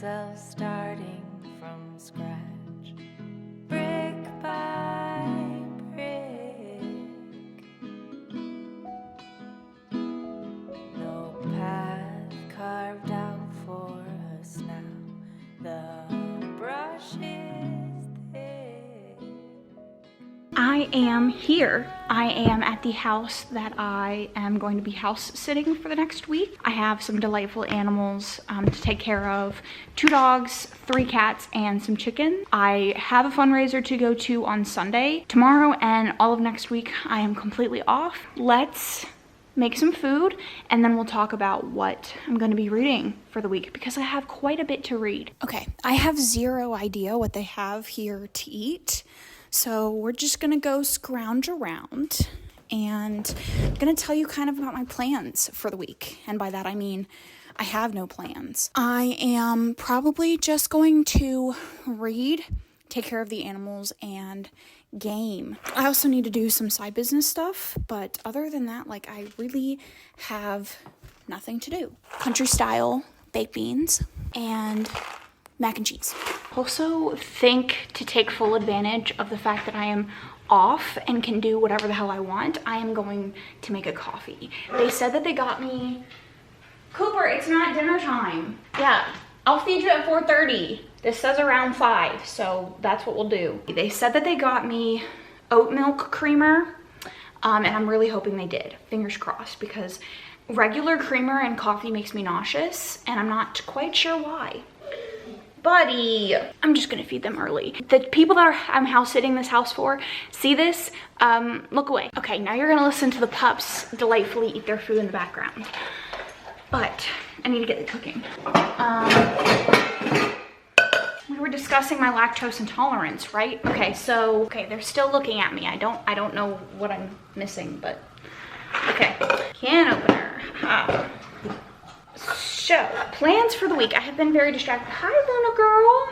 myself starting from scratch, brick by brick. No path carved out for us now. The brush is thick. I am here. I am at the house that I am going to be house sitting for the next week. I have some delightful animals to take care of. 2 dogs, 3 cats, and some chicken. I have a fundraiser to go to on Sunday. Tomorrow and all of next week, I am completely off. Let's make some food and then we'll talk about what I'm going to be reading for the week because I have quite a bit to read. Okay, I have zero idea what they have here to eat. So we're just gonna go scrounge around and I'm gonna tell you kind of about my plans for the week. And by that I mean I have no plans. I am probably just going to read, take care of the animals, and game. I also need to do some side business stuff, but other than that, like, I really have nothing to do. Country style baked beans and mac and cheese. Also think to take full advantage of the fact that I am off and can do whatever the hell I want. I am going to make a coffee. They said that they got me, Cooper, it's not dinner time. Yeah, I'll feed you at 4:30. This says around 5, so that's what we'll do. They said that they got me oat milk creamer, and I'm really hoping they did. Fingers crossed, because regular creamer and coffee makes me nauseous, and I'm not quite sure why. Buddy, I'm just gonna feed them early. The people that I'm house sitting this house for see this, look away. Okay, now you're gonna listen to the pups delightfully eat their food in the background. But I need to get the cooking. We were discussing my lactose intolerance, right? Okay, so, they're still looking at me. I don't know what I'm missing, but okay. Can opener. So, plans for the week. I have been very distracted. Hi, Luna girl.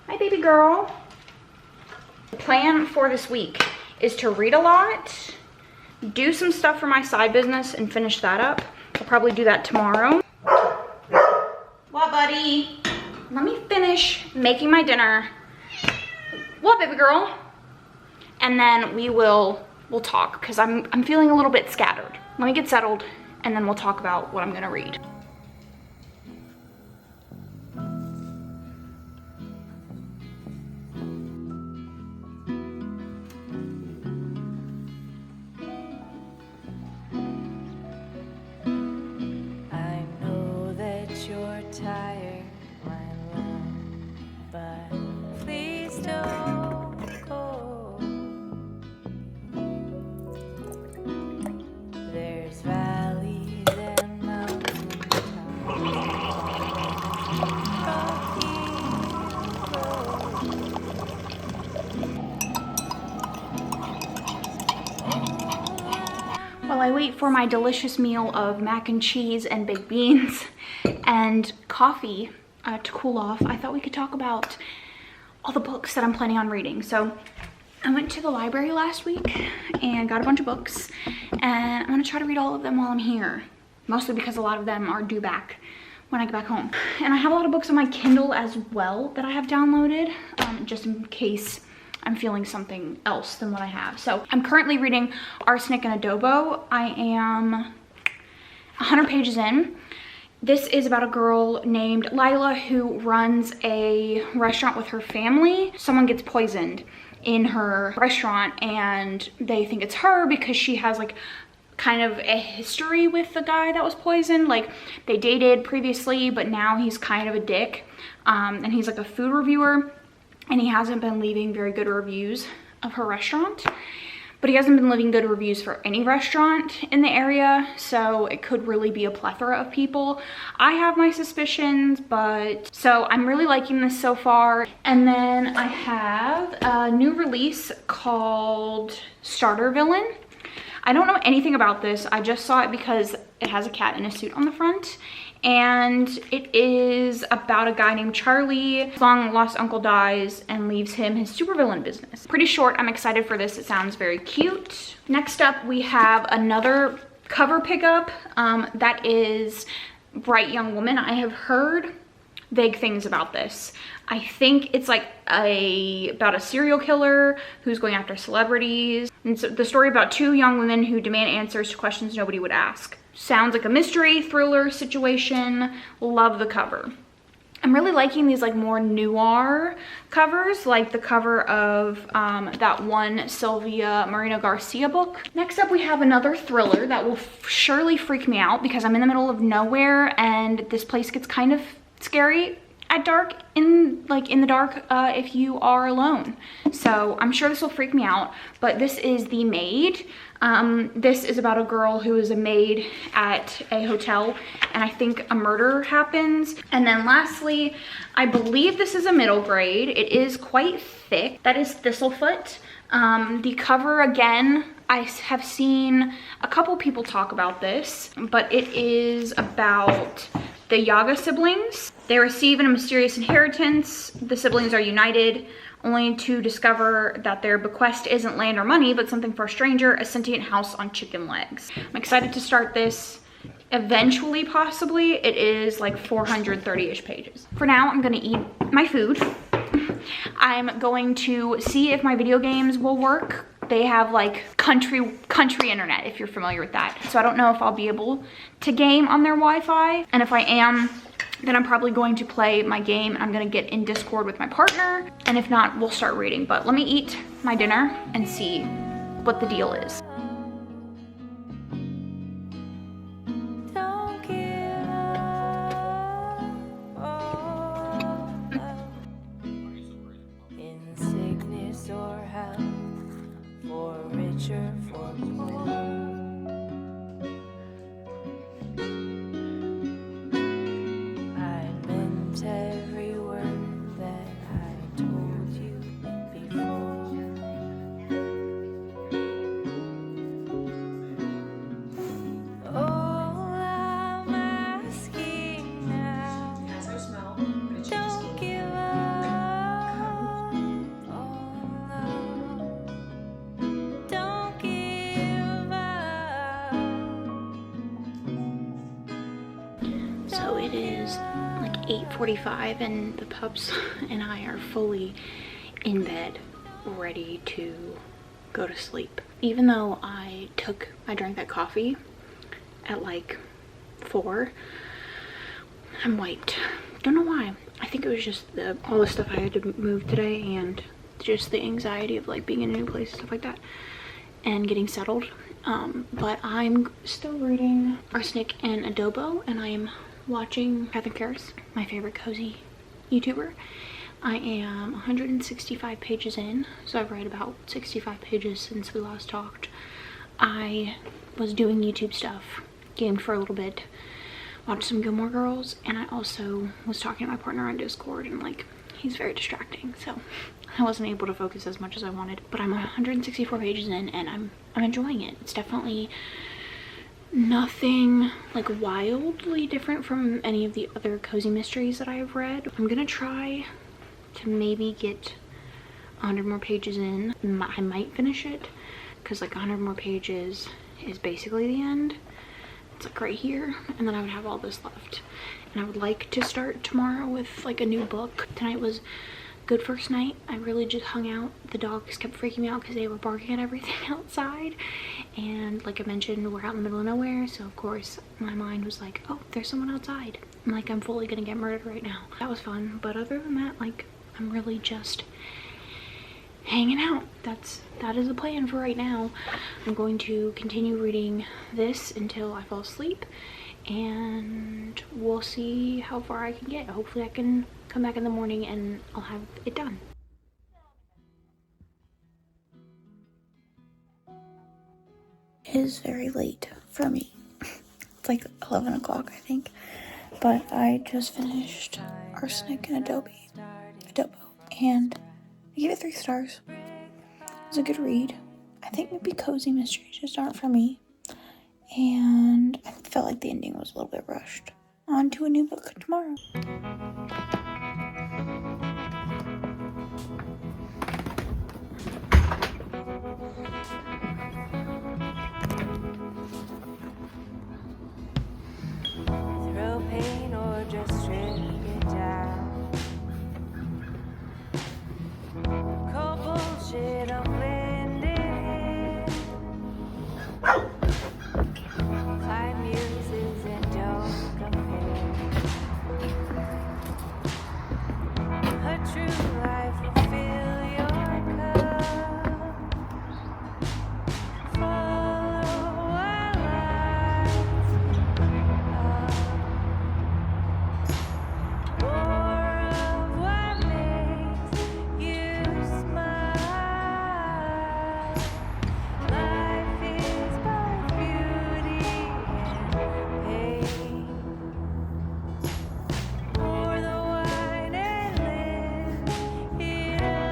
Hi, baby girl. The plan for this week is to read a lot, do some stuff for my side business, and finish that up. I'll probably do that tomorrow. What, buddy? Let me finish making my dinner. What, baby girl? And then we'll talk, because I'm feeling a little bit scattered. Let me get settled, and then we'll talk about what I'm gonna read. I know that you're tired, my love, but please don't go. There's valleys and mountain While I wait for my delicious meal of mac and cheese and baked beans and coffee to cool off, I thought we could talk about all the books that I'm planning on reading. So I went to the library last week and got a bunch of books, and I'm gonna try to read all of them while I'm here, mostly because a lot of them are due back when I get back home. And I have a lot of books on my Kindle as well that I have downloaded, just in case I'm feeling something else than what I have. So I'm currently reading Arsenic and Adobo. I am 100 pages in. This is about a girl named Lila who runs a restaurant with her family. Someone gets poisoned in her restaurant and they think it's her because she has like kind of a history with the guy that was poisoned. Like, they dated previously, but now he's kind of a dick. And he's like a food reviewer, and he hasn't been leaving very good reviews of her restaurant. But he hasn't been leaving good reviews for any restaurant in the area, so it could really be a plethora of people. I have my suspicions, but so I'm really liking this so far. And then I have a new release called Starter Villain. I don't know anything about this. I just saw it because it has a cat in a suit on the front. And it is about a guy named Charlie. His long lost uncle dies and leaves him his supervillain business. Pretty short. I'm excited for this. It sounds very cute. Next up, we have another cover pickup. That is Bright Young Woman. I have heard vague things about this. I think it's like about a serial killer who's going after celebrities. And so the story about two young women who demand answers to questions nobody would ask. Sounds like a mystery thriller situation. Love the cover. I'm really liking these like more noir covers, like the cover of that one Sylvia Marino Garcia book. Next up, we have another thriller that will surely freak me out because I'm in the middle of nowhere and this place gets kind of scary at dark, in the dark, if you are alone. So I'm sure this will freak me out, but this is The Maid. This is about a girl who is a maid at a hotel, and I think a murder happens. And then lastly, I believe this is a middle grade. It is quite thick. That is Thistlefoot. The cover, again, I have seen a couple people talk about this, but it is about the Yaga siblings. They receive a mysterious inheritance. The siblings are united, only to discover that their bequest isn't land or money, but something for a stranger, a sentient house on chicken legs. I'm excited to start this eventually, possibly. It is like 430-ish pages. For now, I'm gonna eat my food. I'm going to see if my video games will work. They have like country internet, if you're familiar with that. So I don't know if I'll be able to game on their Wi-Fi. And if I am, then I'm probably going to play my game. I'm gonna get in Discord with my partner. And if not, we'll start reading. But let me eat my dinner and see what the deal is. Don't give up on love. In sickness or health, for richer, for poor. I meant every word that I told you before. All I'm asking now, don't give up on love. Don't give up. So it is like 8:45 and the pups and I are fully in bed, ready to go to sleep. Even though I drank that coffee at like 4, I'm wiped. Don't know why. I think it was just all the stuff I had to move today and just the anxiety of like being in a new place and stuff like that and getting settled. But I'm still reading Arsenic and Adobo, and I am watching Catherine Karras, my favorite cozy YouTuber. I am 165 pages in, so I've read about 65 pages since we last talked. I was doing YouTube stuff, gamed for a little bit, watched some Gilmore Girls, and I also was talking to my partner on Discord, and like, he's very distracting, so I wasn't able to focus as much as I wanted. But I'm 164 pages in and I'm enjoying it. It's definitely nothing like wildly different from any of the other cozy mysteries that I have read. I'm gonna try to maybe get 100 more pages in. I might finish it because like 100 more pages is basically the end. It's like right here, and then I would have all this left. And I would like to start tomorrow with like a new book. Tonight was good first night. I really just hung out. The dogs kept freaking me out because they were barking at everything outside. And like I mentioned, we're out in the middle of nowhere. So of course my mind was like, oh, there's someone outside. I'm like, I'm fully gonna get murdered right now. That was fun. But other than that, like, I'm really just hanging out. That is the plan for right now. I'm going to continue reading this until I fall asleep, and we'll see how far I can get. Hopefully I can come back in the morning and I'll have it done. It is very late for me. It's like 11 o'clock, I think. But I just finished Arsenic and Adobo, and I gave it 3 stars. It was a good read. I think maybe cozy mysteries just aren't for me. And I felt like the ending was a little bit rushed. On to a new book tomorrow. Throw pain or just strip it down. Cold bullshit, I'm blending in. Five muses and don't compare. A true life will fill your cup. Follow our lights up. More of what makes you smile. Life is both beauty and pain. Pour the wine and live it up.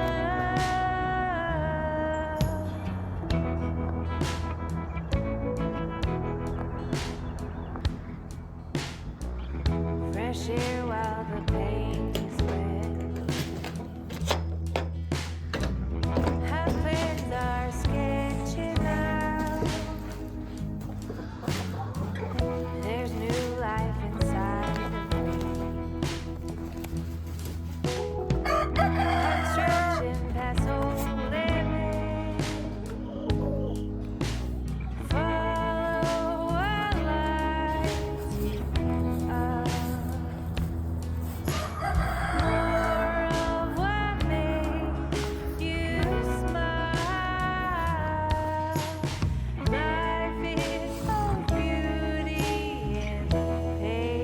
Fresh air while the pain is wet. How plans are sketching out. There's new life inside of me. I'm stretching past old limits. Follow our lights up. More of what makes you smile. Life is both beauty and pain.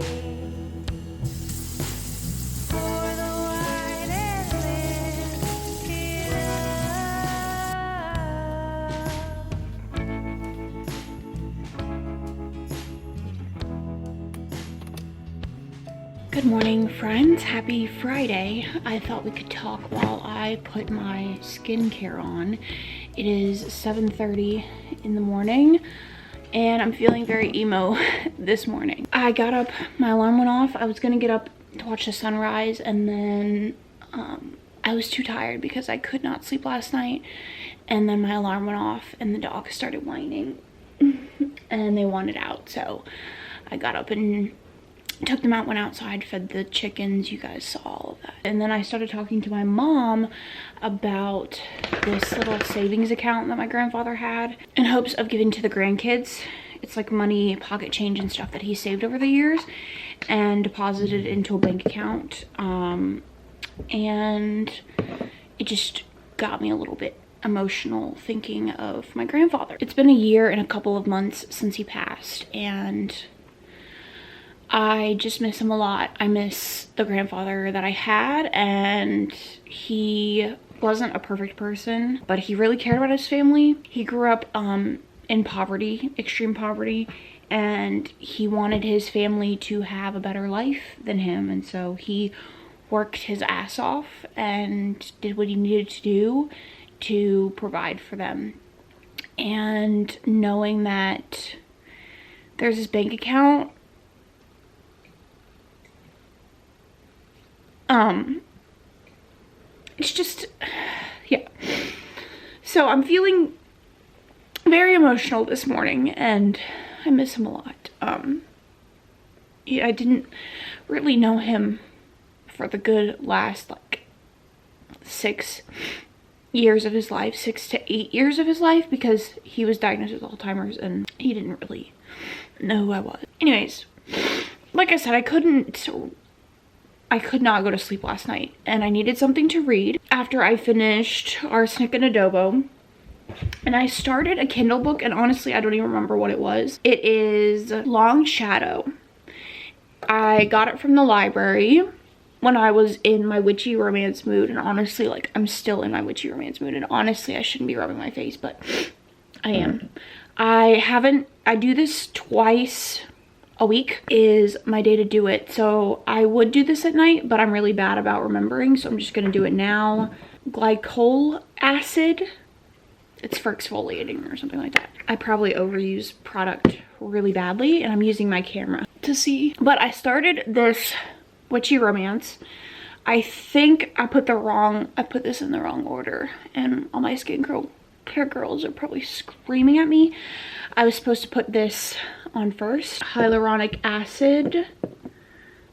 Pour the wine and live it up. Good morning, friends. Happy Friday. I thought we could talk while I put my skincare on. It is 7:30 in the morning and I'm feeling very emo this morning. I got up, my alarm went off. I was gonna get up to watch the sunrise and then I was too tired because I could not sleep last night, and then my alarm went off and the dogs started whining and they wanted out, so I got up and took them out, went outside, fed the chickens. You guys saw all of that. And then I started talking to my mom about this little savings account that my grandfather had in hopes of giving to the grandkids. It's like money, pocket change and stuff that he saved over the years and deposited into a bank account. And it just got me a little bit emotional thinking of my grandfather. It's been a year and a couple of months since he passed, and I just miss him a lot. I miss the grandfather that I had, and he wasn't a perfect person, but he really cared about his family. He grew up in poverty, extreme poverty, and he wanted his family to have a better life than him, and so he worked his ass off and did what he needed to do to provide for them. And knowing that there's this bank account, it's just, yeah. So I'm feeling very emotional this morning and I miss him a lot. Yeah, I didn't really know him for the good last like 6 years of his life, 6 to 8 years of his life, because he was diagnosed with Alzheimer's and he didn't really know who I was. Anyways, like I said, I could not go to sleep last night and I needed something to read after I finished Arsenic and Adobo. And I started a Kindle book, and honestly, I don't even remember what it was. It is Long Shadow. I got it from the library when I was in my witchy romance mood, and honestly, like, I'm still in my witchy romance mood, and honestly, I shouldn't be rubbing my face, but I am. I do this twice a week is my day to do it, so I would do this at night, but I'm really bad about remembering, so I'm just gonna do it now. Glycol acid It's for exfoliating or something like that. I probably overuse product really badly, and I'm using my camera to see. But I started this witchy romance. I think I put this in the wrong order, and all my skincare girls are probably screaming at me. I was supposed to put this on first. Hyaluronic acid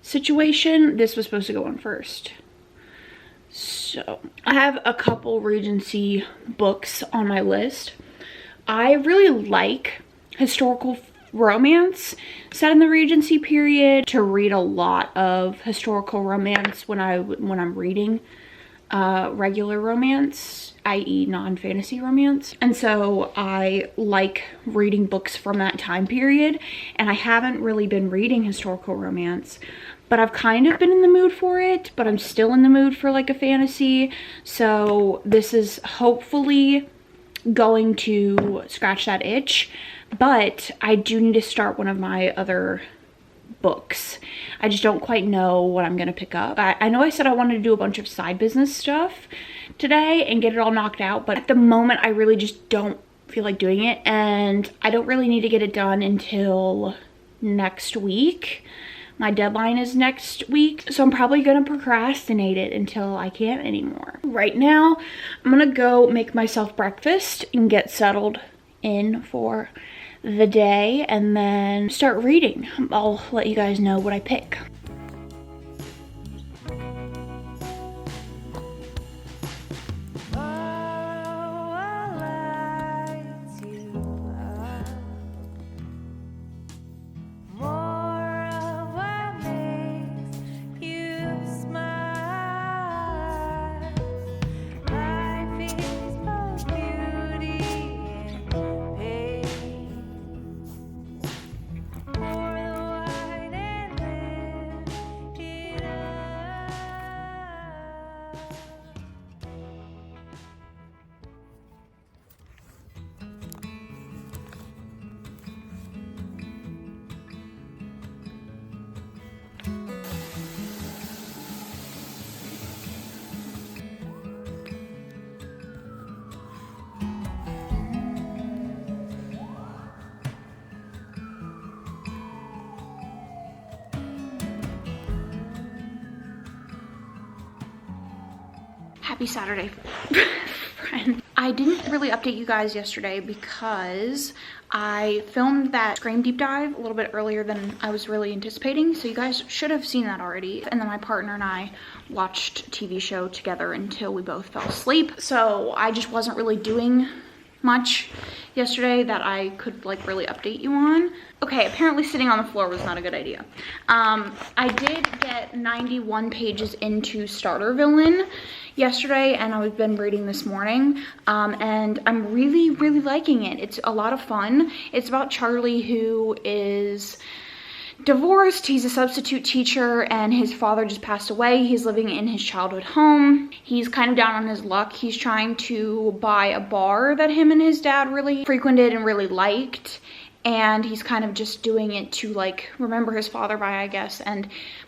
situation. This was supposed to go on first. So I have a couple Regency books on my list. I really like historical romance set in the Regency period. To read a lot of historical romance when I'm reading regular romance, i.e. non-fantasy romance. And so I like reading books from that time period, and I haven't really been reading historical romance, but I've kind of been in the mood for it, but I'm still in the mood for like a fantasy. So this is hopefully going to scratch that itch, but I do need to start one of my other books. I just don't quite know what I'm gonna pick up. I know I said I wanted to do a bunch of side business stuff today and get it all knocked out, but at the moment I really just don't feel like doing it, and I don't really need to get it done until next week. My deadline is next week, so I'm probably gonna procrastinate it until I can't anymore. Right now, I'm gonna go make myself breakfast and get settled in for the day, and then start reading. I'll let you guys know what I pick. Happy Saturday, friend. I didn't really update you guys yesterday because I filmed that Scream deep dive a little bit earlier than I was really anticipating, so you guys should have seen that already. And then my partner and I watched a TV show together until we both fell asleep. So I just wasn't really doing much yesterday that I could like really update you on. Okay, apparently sitting on the floor was not a good idea. I did get 91 pages into Starter Villain yesterday, and I've been reading this morning, and I'm really liking it. It's a lot of fun. It's about Charlie, who is divorced. He's a substitute teacher, and his father just passed away. He's living in his childhood home. He's kind of down on his luck. He's trying to buy a bar that him and his dad really frequented and really liked, and he's kind of just doing it to like remember his father by, I guess,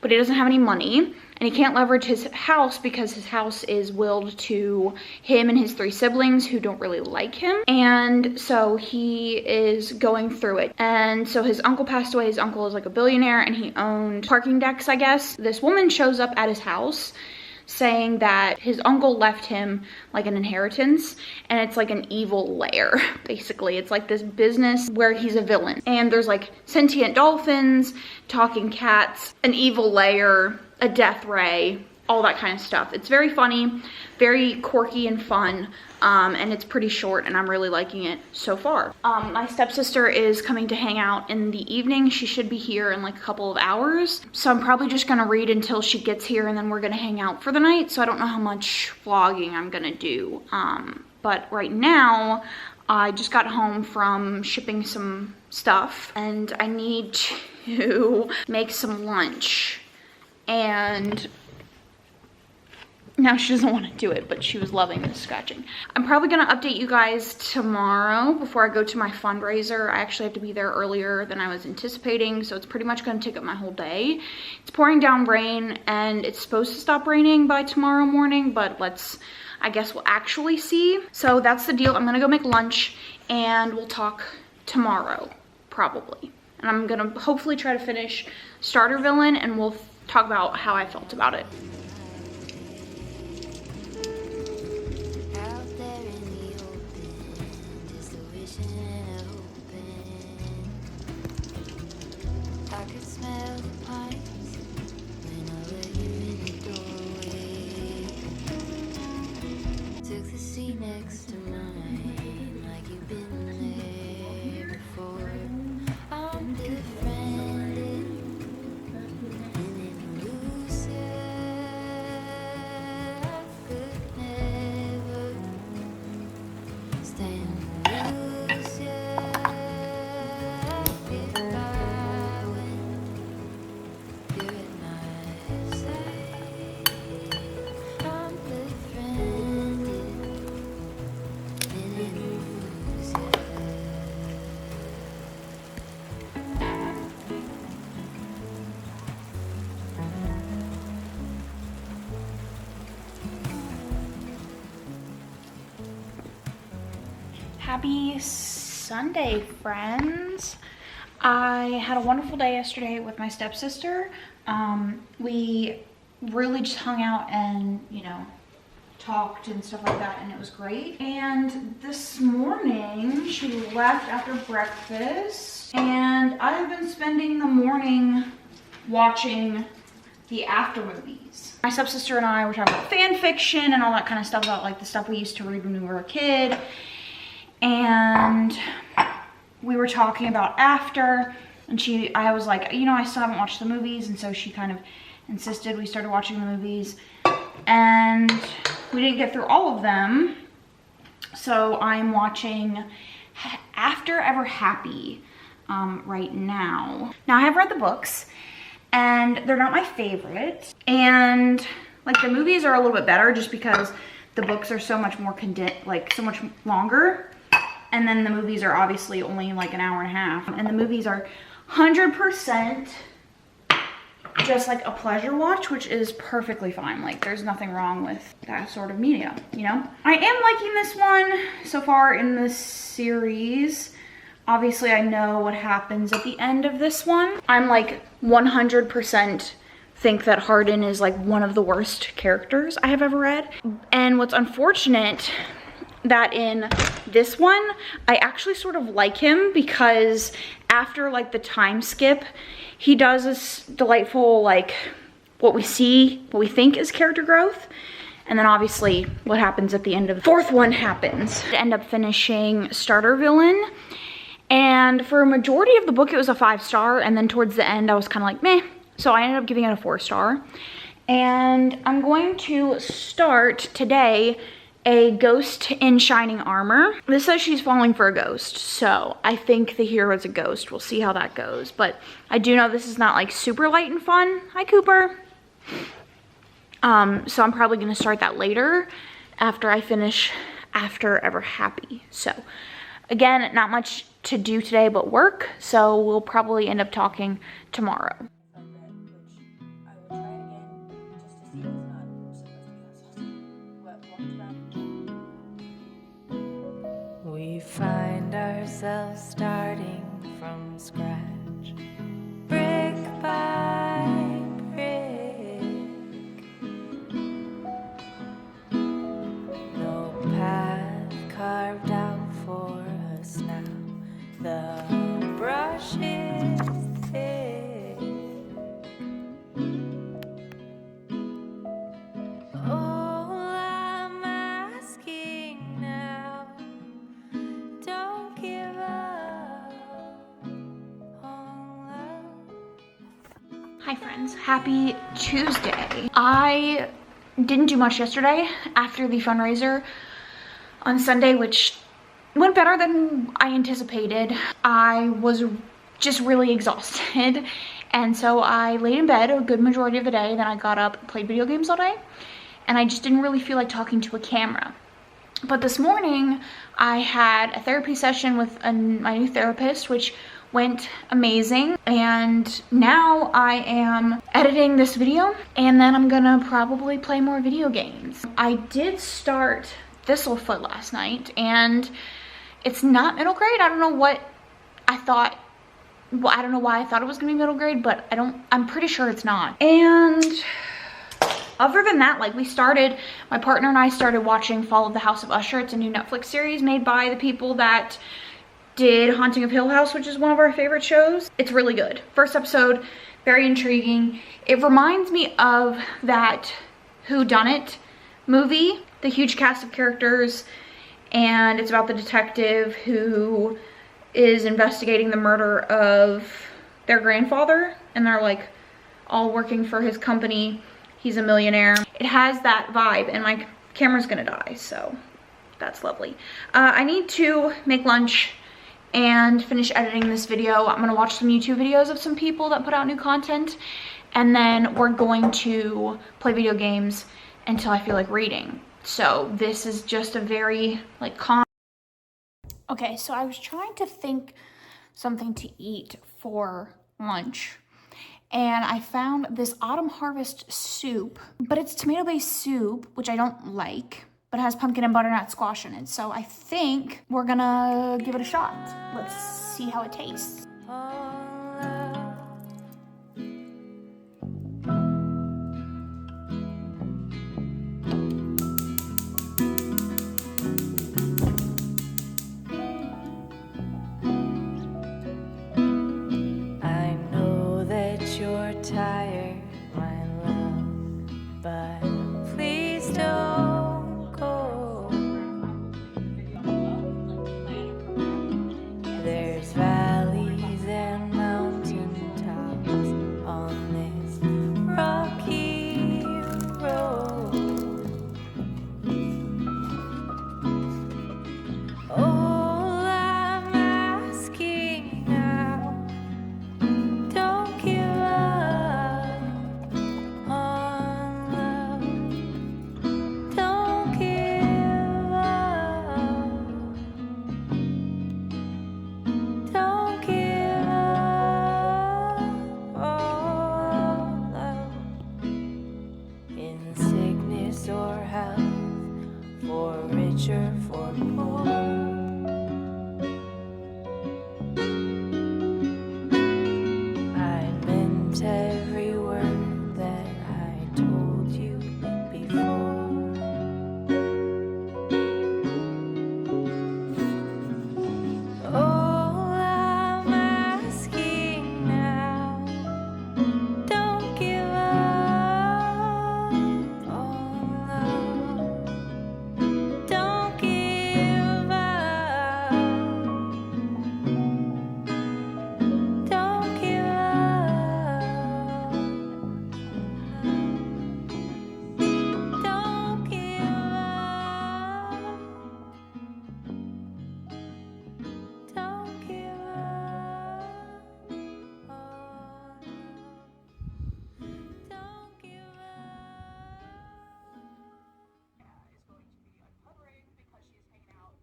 but he doesn't have any money, and he can't leverage his house because his house is willed to him and his 3 siblings who don't really like him, and so he is going through it. And so his uncle passed away. His uncle is like a billionaire, and he owned parking decks, I guess. This woman shows up at his house saying that his uncle left him like an inheritance, and it's like an evil lair, basically. It's like this business where he's a villain, and there's like sentient dolphins, talking cats, an evil lair, a death ray, all that kind of stuff. It's very funny, very quirky and fun, and it's pretty short, and I'm really liking it so far. My stepsister is coming to hang out in the evening. She should be here in like a couple of hours, so I'm probably just gonna read until she gets here, and then we're gonna hang out for the night. So I don't know how much vlogging I'm gonna do, but right now I just got home from shipping some stuff, and I need to make some lunch, and now she doesn't want to do it, but she was loving the scratching. I'm probably gonna update you guys tomorrow before I go to my fundraiser. I actually have to be there earlier than I was anticipating, so it's pretty much gonna take up my whole day. It's pouring down rain, and it's supposed to stop raining by tomorrow morning, but I guess we'll actually see. So that's the deal. I'm gonna go make lunch and we'll talk tomorrow, probably. And I'm gonna hopefully try to finish Starter Villain and we'll talk about how I felt about it. Out there in the open, just a wishing and hoping. I could smell the pines when I let you in the doorway. Took the seat next to mine, like you've been there before. I'm befriended and elusive. I could never stand to lose you. If I win, you're at my side. I'm befriended and elusive. Happy Sunday, friends. I had a wonderful day yesterday with my stepsister. We really just hung out and, you know, talked and stuff like that, and it was great. And this morning she left after breakfast, and I have been spending the morning watching the after movies. My stepsister and I were talking about fan fiction and all that kind of stuff, about like the stuff we used to read when we were a kid. And we were talking about After, and I was like, you know, I still haven't watched the movies, and so she kind of insisted we started watching the movies, and we didn't get through all of them. So I'm watching After Ever Happy right now. Now I have read the books, and they're not my favorite, and like the movies are a little bit better just because the books are so much more condensed, like so much longer. And then the movies are obviously only like an hour and a half. And the movies are 100% just like a pleasure watch, which is perfectly fine. Like there's nothing wrong with that sort of media, you know? I am liking this one so far in this series. Obviously I know what happens at the end of this one. I'm like 100% think that Hardin is like one of the worst characters I have ever read. And what's unfortunate that in this one, I actually sort of like him, because after like the time skip, he does this delightful, like what we think is character growth. And then obviously what happens at the end of the fourth one happens. I end up finishing Starter Villain. And for a majority of the book, it was a 5-star. And then towards the end, I was kind of like, meh. So I ended up giving it a 4-star. And I'm going to start today a ghost in shining armor. This says she's falling for a ghost, so I think the hero is a ghost. We'll see how that goes, but I do know this is not like super light and fun. Hi, Cooper. So I'm probably gonna start that later after I finish After Ever Happy. So again, not much to do today but work, so we'll probably end up talking tomorrow. We find ourselves starting from scratch, brick by brick. No path carved out for us now. The brush is thick. All I'm asking now, don't give up on love. Hi friends, happy Tuesday. I didn't do much yesterday after the fundraiser on Sunday, which went better than I anticipated. I was just really exhausted, and so I laid in bed a good majority of the day. Then I got up and played video games all day, and I just didn't really feel like talking to a camera. But this morning I had a therapy session with my new therapist, which went amazing, and now I am editing this video, and then I'm gonna probably play more video games. I did start Thistlefoot last night, and it's not middle grade. I don't know what I thought. Well, I don't know why I thought it was gonna be middle grade, but I'm pretty sure it's not. And other than that, like, my partner and I started watching Fall of the House of Usher. It's a new Netflix series made by the people that did Haunting of Hill House, which is one of our favorite shows. It's really good. First episode, very intriguing. It reminds me of that Whodunit movie, the huge cast of characters, and it's about the detective who is investigating the murder of their grandfather, and they're like all working for his company. He's a millionaire. It has that vibe, and my camera's gonna die, so that's lovely. I need to make lunch and finish editing this video. I'm gonna watch some YouTube videos of some people that put out new content, and then we're going to play video games until I feel like reading. So this is just a very like calm. Okay, so I was trying to think something to eat for lunch, and I found this Autumn Harvest soup, but it's tomato-based soup, which I don't like, but it has pumpkin and butternut squash in it. So I think we're gonna give it a shot. Let's see how it tastes. I know that you're tired, my love, but please don't go. There's valleys and mountain tops on this rocky road. All I'm asking now, don't give up on love. Don't give up. Don't give up on love. In sickness or health, for richer, for poor. I meant every word that I told you before. All I'm asking now, don't give up on love. Don't give up. Don't give up. Don't give up. Don't give up. Don't give up. Is going to be uncovering because she's hanging out.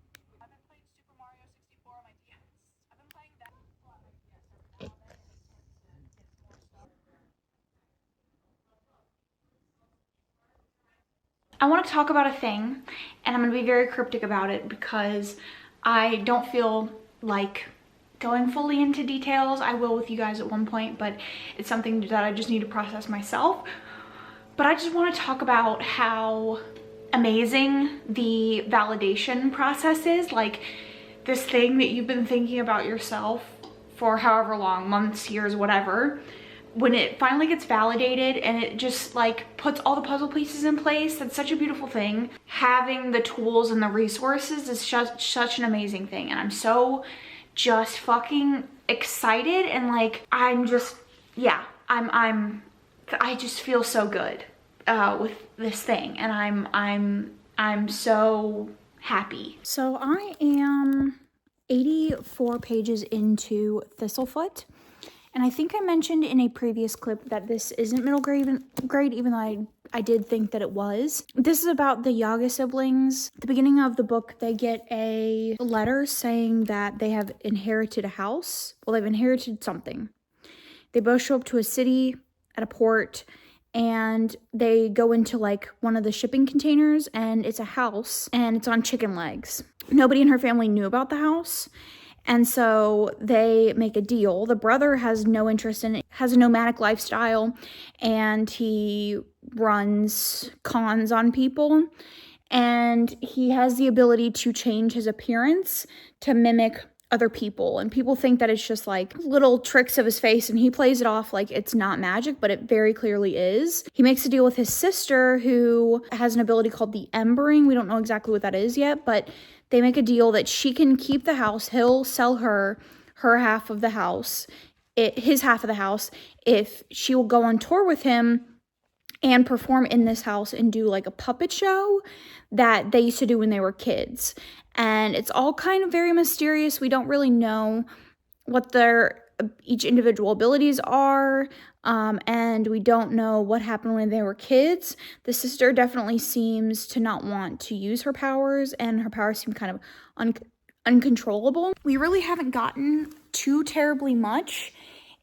I've been playing Super Mario 64 on my DS. I've been playing that. I want to talk about a thing, and I'm going to be very cryptic about it because I don't feel like going fully into details. I will with you guys at one point, but it's something that I just need to process myself. But I just want to talk about how amazing the validation process is. Like, this thing that you've been thinking about yourself for however long, months, years, whatever, when it finally gets validated and it just like puts all the puzzle pieces in place, that's such a beautiful thing. Having the tools and the resources is such an amazing thing, and I'm so just fucking excited, and like I'm just, yeah, I just feel so good with this thing, and I'm so happy. So I am 84 pages into Thistlefoot, And I think I mentioned in a previous clip that this isn't middle grade, even though I did think that it was. This is about the Yaga siblings. At the beginning of the book, they get a letter saying that they have inherited a house. Well, they've inherited something. They both show up to a city at a port, and they go into like one of the shipping containers, and it's a house, and it's on chicken legs. Nobody in her family knew about the house. And so they make a deal. The brother has no interest in it, has a nomadic lifestyle, and he runs cons on people. And he has the ability to change his appearance to mimic other people. And people think that it's just like little tricks of his face, and he plays it off like it's not magic, but it very clearly is. He makes a deal with his sister, who has an ability called the embering. We don't know exactly what that is yet, but they make a deal that she can keep the house. He'll sell her half of the house, his half of the house, if she will go on tour with him and perform in this house and do like a puppet show that they used to do when they were kids. And it's all kind of very mysterious. We don't really know what their each individual abilities are, and we don't know what happened when they were kids. The sister definitely seems to not want to use her powers, and her powers seem kind of uncontrollable. We really haven't gotten too terribly much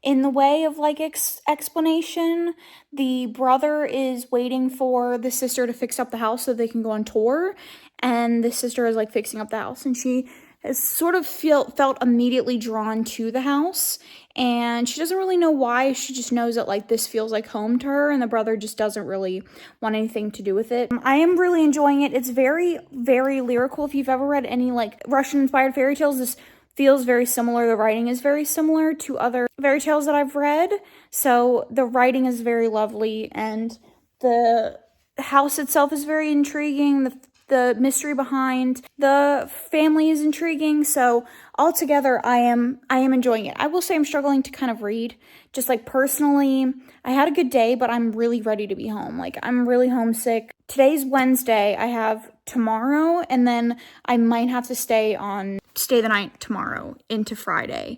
in the way of like explanation. The brother is waiting for the sister to fix up the house so they can go on tour, and the sister is like fixing up the house, and she has sort of felt immediately drawn to the house, and she doesn't really know why. She just knows that like this feels like home to her, and the brother just doesn't really want anything to do with it. I am really enjoying it. It's very, very lyrical. If you've ever read any like Russian inspired fairy tales, this feels very similar. The writing is very similar to other fairy tales that I've read, so the writing is very lovely, and the house itself is very intriguing. The mystery behind the family is intriguing. So altogether, I am enjoying it. I will say I'm struggling to kind of read. Just like personally, I had a good day, but I'm really ready to be home. Like I'm really homesick. Today's Wednesday. I have tomorrow, and then I might have to stay the night tomorrow into Friday,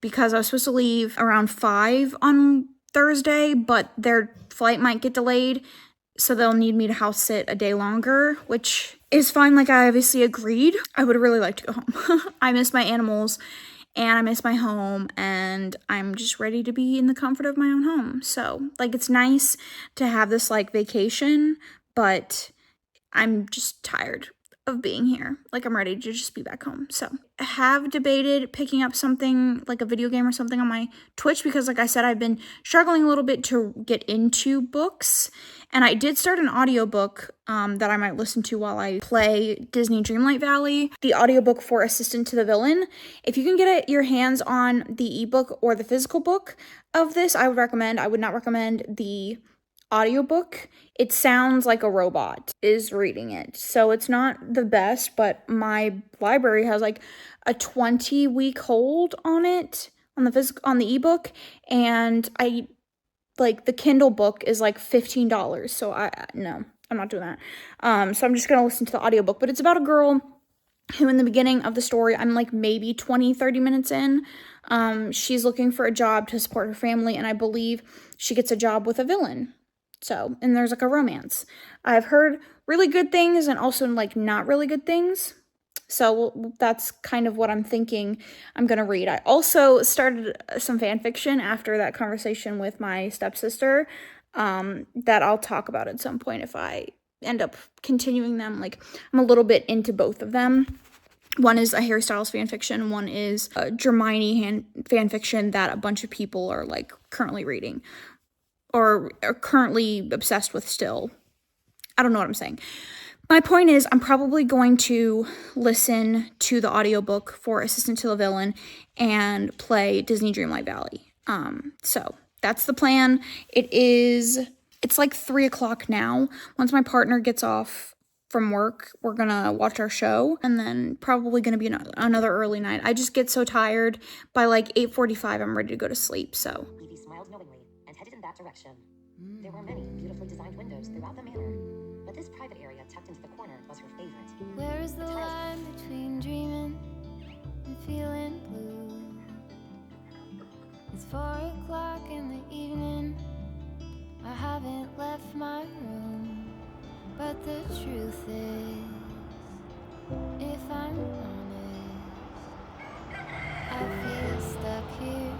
because I was supposed to leave around 5 on Thursday, but their flight might get delayed. So they'll need me to house sit a day longer, which is fine. Like I obviously agreed. I would really like to go home. I miss my animals, and I miss my home, and I'm just ready to be in the comfort of my own home. So like it's nice to have this like vacation, but I'm just tired of being here. Like I'm ready to just be back home. So I have debated picking up something like a video game or something on my Twitch, because like I said, I've been struggling a little bit to get into books, and I did start an audiobook that I might listen to while I play Disney Dreamlight Valley, the audiobook for Assistant to the Villain. If you can get your hands on the ebook or the physical book of this, I would recommend. I would not recommend the audiobook. It sounds like a robot is reading it, so it's not the best, but my library has like a 20-week hold on it on the ebook, and I like the Kindle book is like $15, so no, I'm not doing that. So I'm just gonna listen to the audiobook. But it's about a girl who, in the beginning of the story, I'm like maybe 20-30 minutes in, she's looking for a job to support her family, and I believe she gets a job with a villain. So, and there's like a romance. I've heard really good things and also like not really good things. So that's kind of what I'm thinking I'm going to read. I also started some fan fiction after that conversation with my stepsister, that I'll talk about at some point if I end up continuing them. Like I'm a little bit into both of them. One is a Harry Styles fan fiction. One is a Hermione fan fiction that a bunch of people are like currently reading, or are currently obsessed with still. I don't know what I'm saying. My point is, I'm probably going to listen to the audiobook for Assistant to the Villain and play Disney Dreamlight Valley. So that's the plan. It's like 3:00 now. Once my partner gets off from work, we're gonna watch our show, and then probably gonna be another early night. I just get so tired. By like 8:45, I'm ready to go to sleep, so. Evie smiled knowingly and headed in that direction. There were many beautifully designed windows throughout the manor, but this private area tucked into the corner was her favorite. Where is the line between dreaming and feeling blue? It's 4 o'clock in the evening. I haven't left my room, but the truth is, if I'm honest, I feel stuck here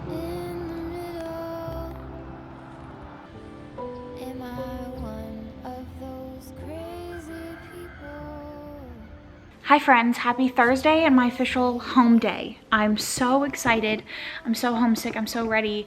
in the middle. Am I one of those crazy people? Hi friends, happy Thursday and my official home day. I'm so excited. I'm so homesick. I'm so ready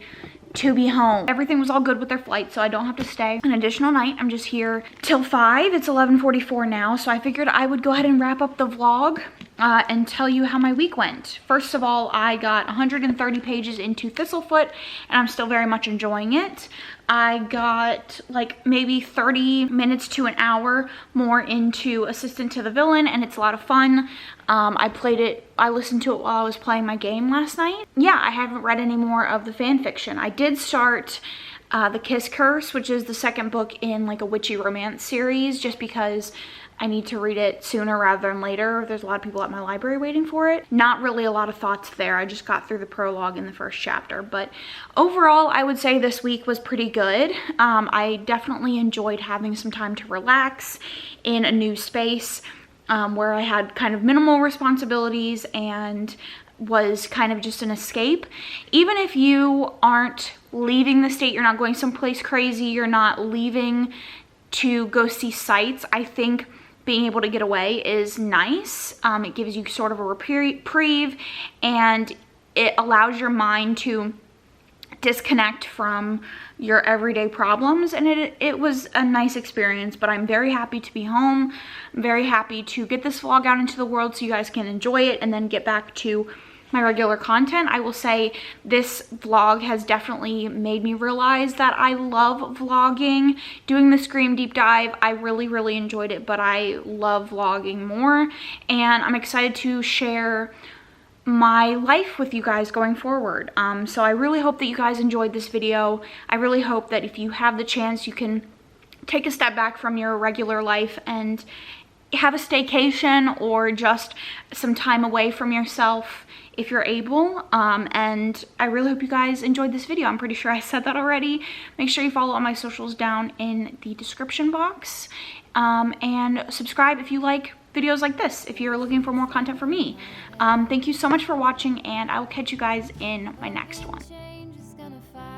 to be home. Everything was all good with their flight, so I don't have to stay an additional night. I'm just here till 5. It's 11:44 now, so I figured I would go ahead and wrap up the vlog and tell you how my week went. First of all, I got 130 pages into Thistlefoot, and I'm still very much enjoying it. I got like maybe 30 minutes to an hour more into Assistant to the Villain, and it's a lot of fun. I listened to it while I was playing my game last night. Yeah, I haven't read any more of the fan fiction. I did start The Kiss Curse, which is the second book in like a witchy romance series, just because I need to read it sooner rather than later. There's a lot of people at my library waiting for it. Not really a lot of thoughts there. I just got through the prologue in the first chapter. But overall, I would say this week was pretty good. I definitely enjoyed having some time to relax in a new space where I had kind of minimal responsibilities and was kind of just an escape. Even if you aren't leaving the state, you're not going someplace crazy, you're not leaving to go see sights, I think being able to get away is nice. It gives you sort of a reprieve, and it allows your mind to disconnect from your everyday problems, and it was a nice experience. But I'm very happy to be home. I'm very happy to get this vlog out into the world so you guys can enjoy it and then get back to my regular content. I will say this vlog has definitely made me realize that I love vlogging. Doing the Scream deep dive, I really enjoyed it, but I love vlogging more, and I'm excited to share my life with you guys going forward. So I really hope that you guys enjoyed this video. I really hope that if you have the chance, you can take a step back from your regular life and have a staycation or just some time away from yourself if you're able. And I really hope you guys enjoyed this video. I'm pretty sure I said that already. Make sure you follow all my socials down in the description box, and subscribe if you like videos like this, if you're looking for more content from me. Thank you so much for watching, and I will catch you guys in my next one. Change is gonna find